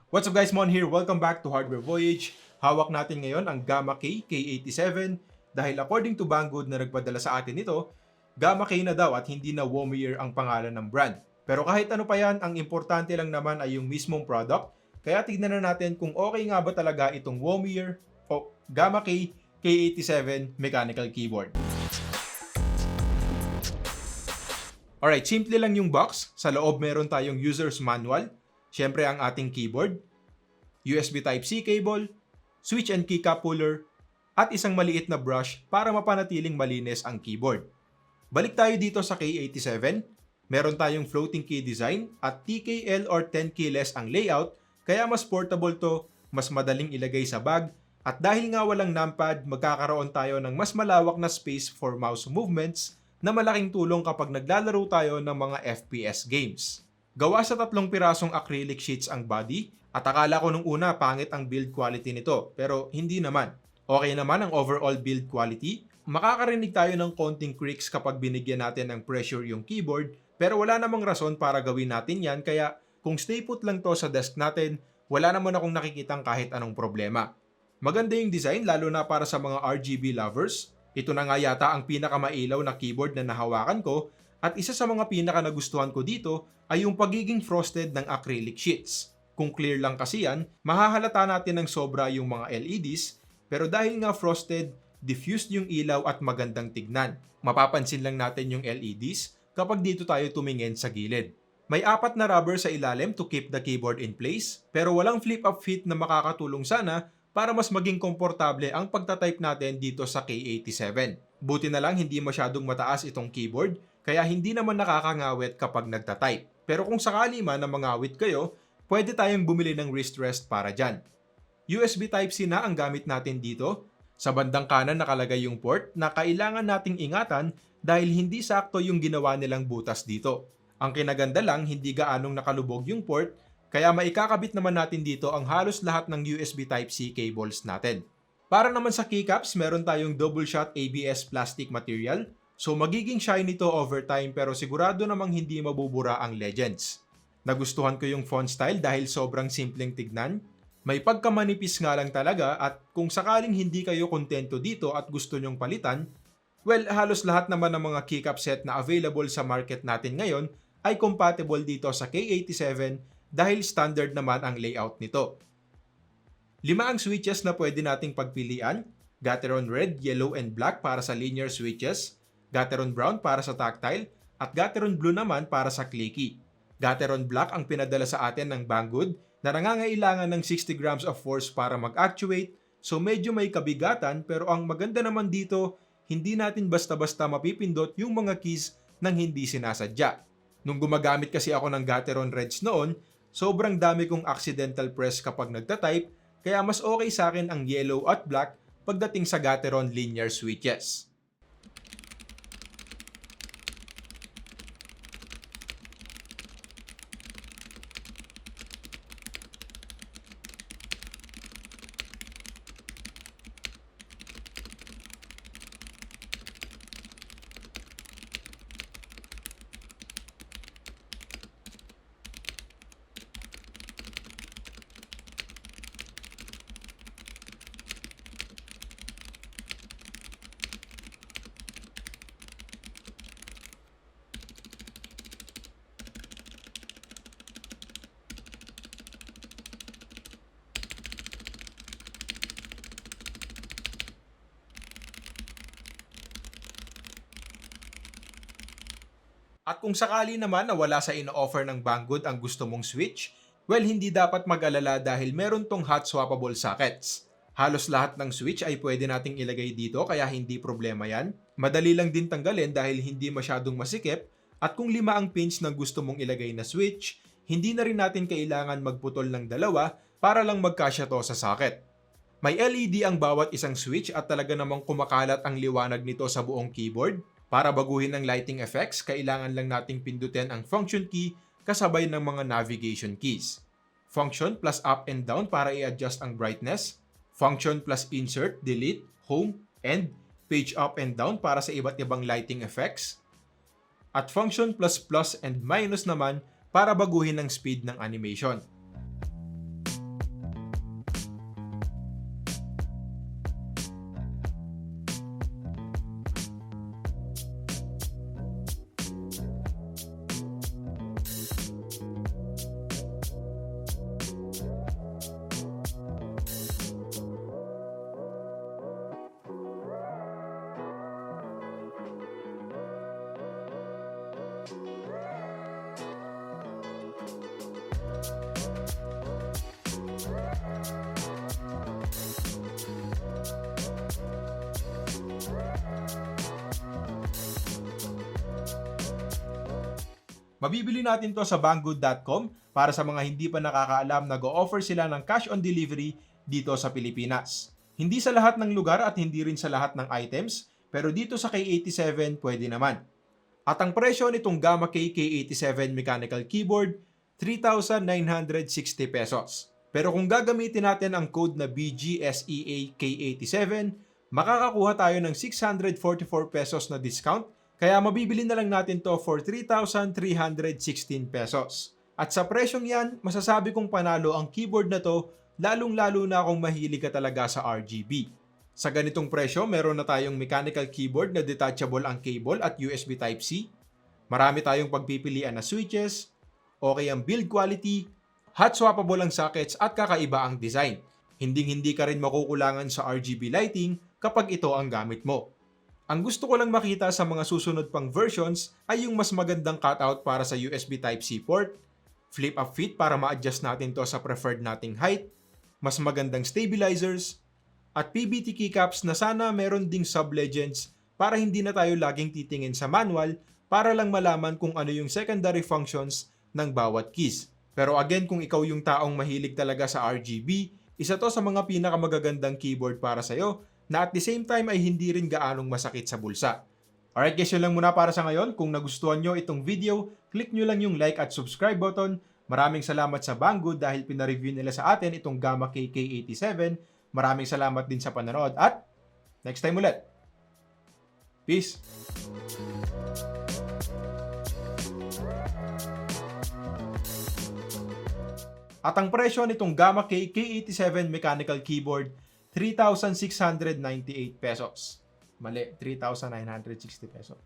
What's up guys, Mon here. Welcome back to Hardware Voyage. Hawak natin ngayon ang Gamakay K87 dahil according to Banggood na nagpadala sa atin ito, Gamakay na daw at hindi na Womier ang pangalan ng brand. Pero kahit ano pa yan, ang importante lang naman ay yung mismong product. Kaya tignan na natin kung okay nga ba talaga itong Womier o Gamakay K87 mechanical keyboard. Alright, simple lang yung box. Sa loob meron tayong user's manual. Siyempre ang ating keyboard, USB Type-C cable, switch and keycap puller, at isang maliit na brush para mapanatiling malinis ang keyboard. Balik tayo dito sa K87. Meron tayong floating key design at TKL or 10 keyless ang layout, kaya mas portable to, mas madaling ilagay sa bag, at dahil nga walang numpad, magkakaroon tayo ng mas malawak na space for mouse movements na malaking tulong kapag naglalaro tayo ng mga FPS games. Gawa sa 3 pirasong acrylic sheets ang body at akala ko nung una pangit ang build quality nito pero hindi naman. Okay naman ang overall build quality. Makakarinig tayo ng konting creaks kapag binigyan natin ng pressure yung keyboard pero wala namang rason para gawin natin yan kaya kung stay put lang to sa desk natin, wala naman akong nakikitang kahit anong problema. Maganda yung design lalo na para sa mga RGB lovers. Ito na nga yata ang pinaka-mailaw na keyboard na nahawakan ko. At isa sa mga pinaka nagustuhan ko dito ay yung pagiging frosted ng acrylic sheets. Kung clear lang kasi yan, mahahalata natin ng sobra yung mga LEDs, pero dahil nga frosted, diffused yung ilaw at magandang tignan. Mapapansin lang natin yung LEDs kapag dito tayo tumingin sa gilid. May 4 na rubber sa ilalim to keep the keyboard in place, pero walang flip-up fit na makakatulong sana para mas maging komportable ang pagtatype natin dito sa K87. Buti na lang hindi masyadong mataas itong keyboard, kaya hindi naman nakakangawit kapag nagtatype. Pero kung sakali man na mangawit kayo, pwede tayong bumili ng wrist rest para dyan. USB Type-C na ang gamit natin dito. Sa bandang kanan nakalagay yung port na kailangan nating ingatan dahil hindi sakto yung ginawa nilang butas dito. Ang kinaganda lang, hindi gaanong nakalubog yung port, kaya maikakabit naman natin dito ang halos lahat ng USB Type-C cables natin. Para naman sa keycaps, meron tayong double shot ABS plastic material. So magiging shiny to over time pero sigurado namang hindi mabubura ang Legends. Nagustuhan ko yung font style dahil sobrang simpleng tignan. May pagkamanipis nga lang talaga at kung sakaling hindi kayo kontento dito at gusto nyong palitan, well, halos lahat naman ng mga keycap set na available sa market natin ngayon ay compatible dito sa K87 dahil standard naman ang layout nito. 5 ang switches na pwede nating pagpilian, Gateron Red, Yellow, and Black para sa linear switches, Gateron Brown para sa tactile, at Gateron Blue naman para sa clicky. Gateron Black ang pinadala sa atin ng Banggood na nangangailangan ng 60 grams of force para mag-actuate, so medyo may kabigatan pero ang maganda naman dito, hindi natin basta-basta mapipindot yung mga keys nang hindi sinasadya. Nung gumagamit kasi ako ng Gateron Reds noon, sobrang dami kong accidental press kapag nagtatype, kaya mas okay sa akin ang yellow at black pagdating sa Gateron linear switches. At kung sakali naman na wala sa ino-offer ng Banggood ang gusto mong switch, well, hindi dapat mag-alala dahil meron tong hot swappable sockets. Halos lahat ng switch ay pwede nating ilagay dito kaya hindi problema yan. Madali lang din tanggalin dahil hindi masyadong masikip at kung 5 ang pins na gusto mong ilagay na switch, hindi na rin natin kailangan magputol ng 2 para lang magkasya to sa socket. May LED ang bawat isang switch at talaga namang kumakalat ang liwanag nito sa buong keyboard. Para baguhin ang lighting effects, kailangan lang nating pindutin ang function key kasabay ng mga navigation keys. Function plus up and down para i-adjust ang brightness. Function plus insert, delete, home, and page up and down para sa iba't ibang lighting effects. At function plus plus and minus naman para baguhin ang speed ng animation. Mabibili natin to sa banggood.com para sa mga hindi pa nakakaalam, nag-o-offer sila ng cash on delivery dito sa Pilipinas. Hindi sa lahat ng lugar at hindi rin sa lahat ng items, pero dito sa K87 pwede naman. At ang presyo nitong Gamakay K87 mechanical keyboard, 3,960 pesos. Pero kung gagamitin natin ang code na BGSEA-K87, makakakuha tayo ng 644 pesos na discount, kaya mabibili na lang natin to for 3,316 pesos. At sa presyong yan, masasabi kong panalo ang keyboard na to, lalong-lalo na kung mahilig ka talaga sa RGB. Sa ganitong presyo, meron na tayong mechanical keyboard na detachable ang cable at USB Type-C. Marami tayong pagpipilian na switches, okay ang build quality, hot swappable ang sockets at kakaiba ang design. Hinding-hindi ka rin makukulangan sa RGB lighting kapag ito ang gamit mo. Ang gusto ko lang makita sa mga susunod pang versions ay yung mas magandang cutout para sa USB Type-C port, flip-up fit para ma-adjust natin to sa preferred nating height, mas magandang stabilizers, at PBT keycaps na sana meron ding sub-legends para hindi na tayo laging titingin sa manual para lang malaman kung ano yung secondary functions ng bawat keys. Pero again, kung ikaw yung taong mahilig talaga sa RGB, isa to sa mga pinakamagagandang keyboard para sa'yo na at the same time ay hindi rin gaanong masakit sa bulsa. Alright guys, yun lang muna para sa ngayon. Kung nagustuhan nyo itong video, click nyo lang yung like at subscribe button. Maraming salamat sa Banggood dahil pinareview nila sa atin itong Gamakay K87. Maraming salamat din sa panonood at next time ulit. Peace! At ang presyo nitong Gamakay K87 mechanical keyboard, 3,698 pesos. Mali, 3,960 pesos.